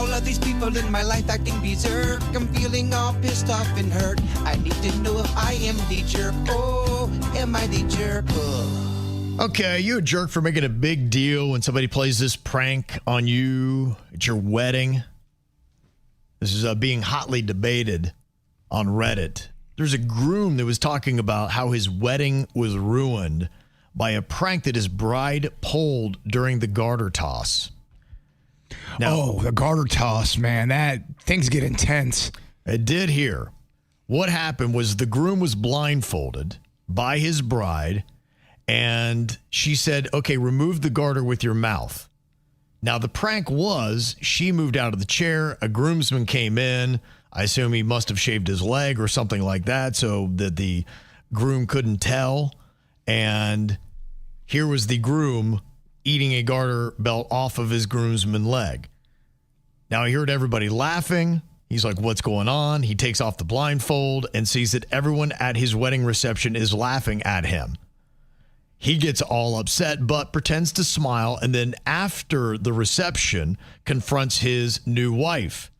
All of these people in my life acting berserk. I'm feeling all pissed off and hurt. I need to know if I am the jerk. Oh, am I the jerk? Oh. Okay, you a jerk for making a big deal when somebody plays this prank on you at your wedding? This is being hotly debated on Reddit. There's a groom that was talking about how his wedding was ruined by a prank that his bride pulled during the garter toss. Now, the garter toss, man. Things get intense. It did here. What happened was the groom was blindfolded by his bride, and she said, okay, remove the garter with your mouth. Now, the prank was she moved out of the chair. A groomsman came in. I assume he must have shaved his leg or something like that so that the groom couldn't tell. And here was the groom eating a garter belt off of his groomsman leg. Now, he heard everybody laughing. He's like, what's going on? He takes off the blindfold and sees that everyone at his wedding reception is laughing at him. He gets all upset, but pretends to smile, and then after the reception, confronts his new wife.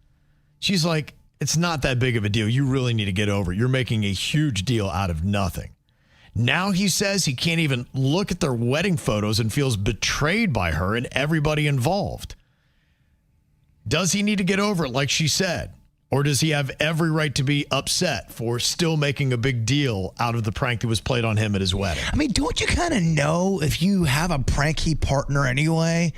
She's like, it's not that big of a deal. You really need to get over it. You're making a huge deal out of nothing. Now he says he can't even look at their wedding photos and feels betrayed by her and everybody involved. Does he need to get over it like she said? Or does he have every right to be upset for still making a big deal out of the prank that was played on him at his wedding? I mean, don't you kind of know if you have a pranky partner anyway?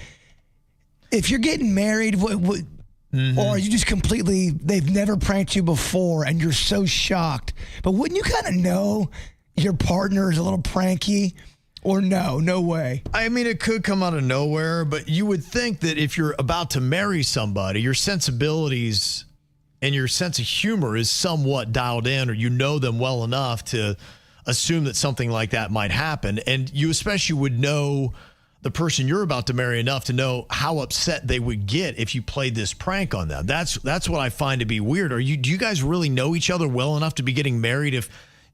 If you're getting married, or you just completely, they've never pranked you before and you're so shocked. But wouldn't you kind of know your partner is a little pranky? Or no way? I mean, it could come out of nowhere, but you would think that if you're about to marry somebody, your sensibilities and your sense of humor is somewhat dialed in, or you know them well enough to assume that something like that might happen. And you especially would know the person you're about to marry enough to know how upset they would get if you played this prank on them. That's what I find to be weird. Do you guys really know each other well enough to be getting married if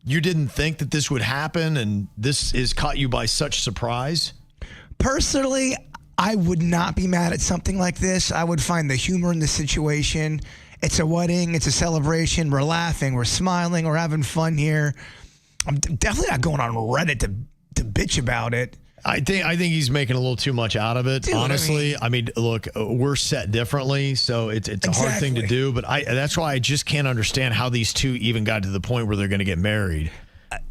you didn't think that this would happen and this is caught you by such surprise? Personally, I would not be mad at something like this. I would find the humor in the situation. It's a wedding. It's a celebration. We're laughing. We're smiling. We're having fun here. I'm definitely not going on Reddit to bitch about it. I think he's making a little too much out of it, honestly. I mean, look, we're set differently, so it's a hard thing to do. But that's why I just can't understand how these two even got to the point where they're going to get married.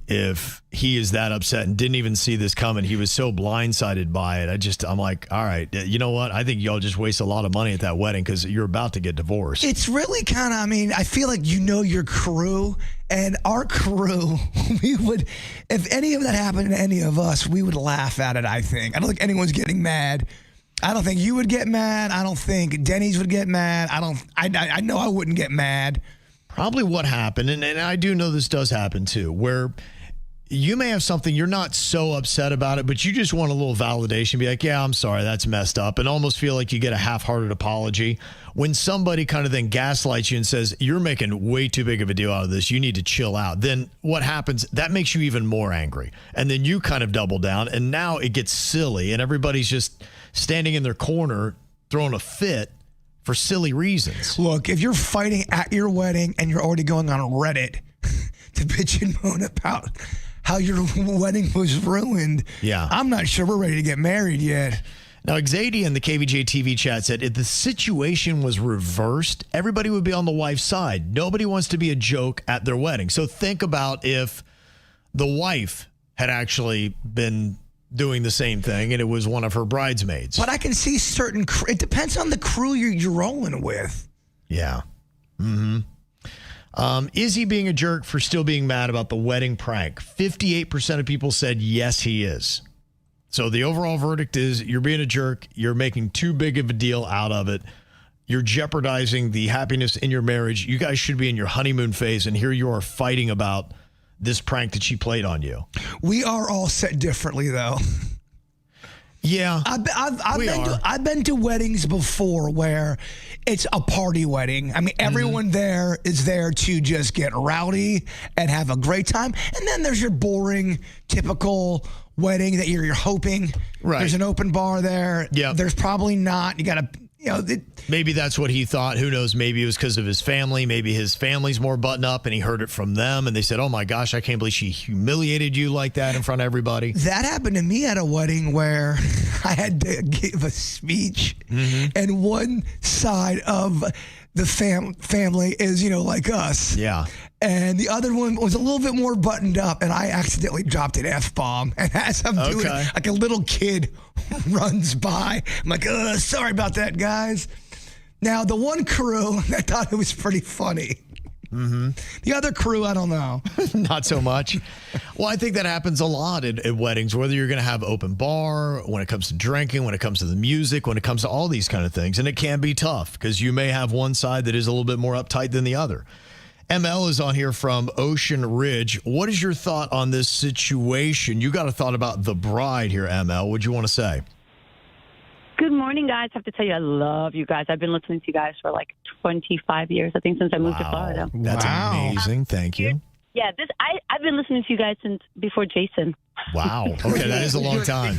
If he is that upset and didn't even see this coming, he was so blindsided by it. I'm like, all right, you know what? I think y'all just waste a lot of money at that wedding because you're about to get divorced. It's really kind of, I mean, I feel like your crew, and our crew, we would, if any of that happened to any of us, we would laugh at it, I think. I don't think anyone's getting mad. I don't think you would get mad. I don't think Denny's would get mad. I know I wouldn't get mad. Probably what happened, and I do know this does happen too, where you may have something you're not so upset about it, but you just want a little validation. Be like, yeah, I'm sorry, that's messed up. And almost feel like you get a half-hearted apology. When somebody kind of then gaslights you and says, you're making way too big of a deal out of this, you need to chill out. Then what happens? That makes you even more angry. And then you kind of double down. And now it gets silly. And everybody's just standing in their corner, throwing a fit for silly reasons. Look, if you're fighting at your wedding and you're already going on Reddit to bitch and moan about how your wedding was ruined. Yeah. I'm not sure we're ready to get married yet. Now, Xadia in the KVJ TV chat said, if the situation was reversed, everybody would be on the wife's side. Nobody wants to be a joke at their wedding. So think about if the wife had actually been doing the same thing and it was one of her bridesmaids. But I can see it depends on the crew you're rolling with. Yeah. Is he being a jerk for still being mad about the wedding prank? 58% of people said yes, he is. So the overall verdict is you're being a jerk. You're making too big of a deal out of it. You're jeopardizing the happiness in your marriage. You guys should be in your honeymoon phase, and here you are fighting about this prank that she played on you. We are all set differently, though. Yeah, I've been to weddings before where it's a party wedding. I mean, everyone there is there to just get rowdy and have a great time. And then there's your boring, typical wedding that you're hoping. Right. There's an open bar there. Yeah. There's probably not. You got to, Maybe that's what he thought. Who knows? Maybe it was because of his family. Maybe his family's more buttoned up and he heard it from them and they said, oh my gosh, I can't believe she humiliated you like that in front of everybody. That happened to me at a wedding where I had to give a speech and one side of the family is, like us. Yeah. And the other one was a little bit more buttoned up, and I accidentally dropped an F-bomb. And as I'm doing it, like a little kid runs by. I'm like, sorry about that, guys. Now, the one crew, I thought it was pretty funny. The other crew, I don't know. Not so much. Well, I think that happens a lot at weddings, whether you're going to have open bar, when it comes to drinking, when it comes to the music, when it comes to all these kind of things. And it can be tough because you may have one side that is a little bit more uptight than the other. ML is on here from Ocean Ridge. What is your thought on this situation? You got a thought about the bride here, ML. What'd you want to say? Good morning, guys. I have to tell you, I love you guys. I've been listening to you guys for like 25 years, I think, since I moved to Florida. That's amazing. Thank you. Yeah, I've been listening to you guys since before Jason. Wow. Okay, that is a long time.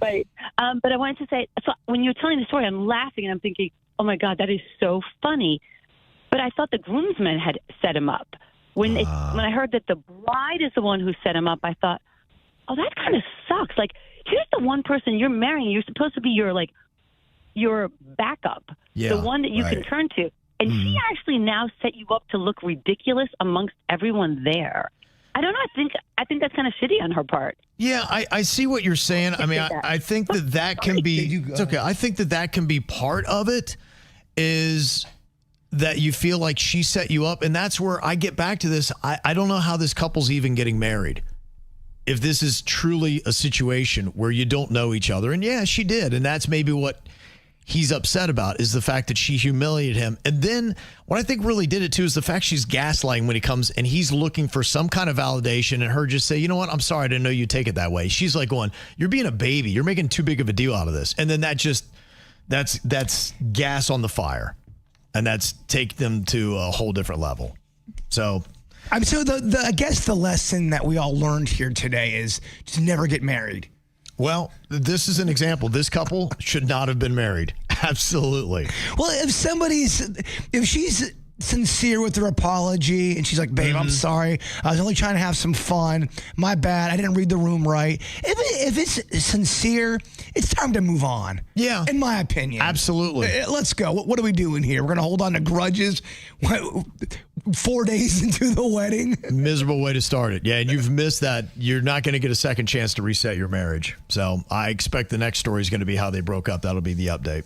Right. But I wanted to say, so when you're telling the story, I'm laughing and I'm thinking, oh my God, that is so funny. But I thought the groomsmen had set him up. When I heard that the bride is the one who set him up, I thought, oh, that kind of sucks. Like, here's the one person you're marrying. You're supposed to be your backup, the one that you can turn to. And he actually now set you up to look ridiculous amongst everyone there. I don't know. I think that's kind of shitty on her part. Yeah, I see what you're saying. I mean, I think that can be. It's okay. I think that can be part of it. Is that you feel like she set you up, and that's where I get back to this. I don't know how this couple's even getting married. If this is truly a situation where you don't know each other, and yeah, she did, and that's maybe what he's upset about is the fact that she humiliated him. And then what I think really did it too is the fact she's gaslighting when he comes and he's looking for some kind of validation and her just say, you know what, I'm sorry, I didn't know you take it that way. She's like going, you're being a baby. You're making too big of a deal out of this. And then that's gas on the fire. And that's take them to a whole different level. So I guess the lesson that we all learned here today is to never get married. Well, this is an example. This couple should not have been married. Absolutely. Well, if she's sincere with her apology and she's like, babe, I'm sorry. I was only trying to have some fun. My bad. I didn't read the room right. If it's sincere, it's time to move on. Yeah. In my opinion. Absolutely. Let's go. What are we doing here? We're going to hold on to grudges 4 days into the wedding? Miserable way to start it. Yeah, and you've missed that. You're not going to get a second chance to reset your marriage. So I expect the next story is going to be how they broke up. That'll be the update.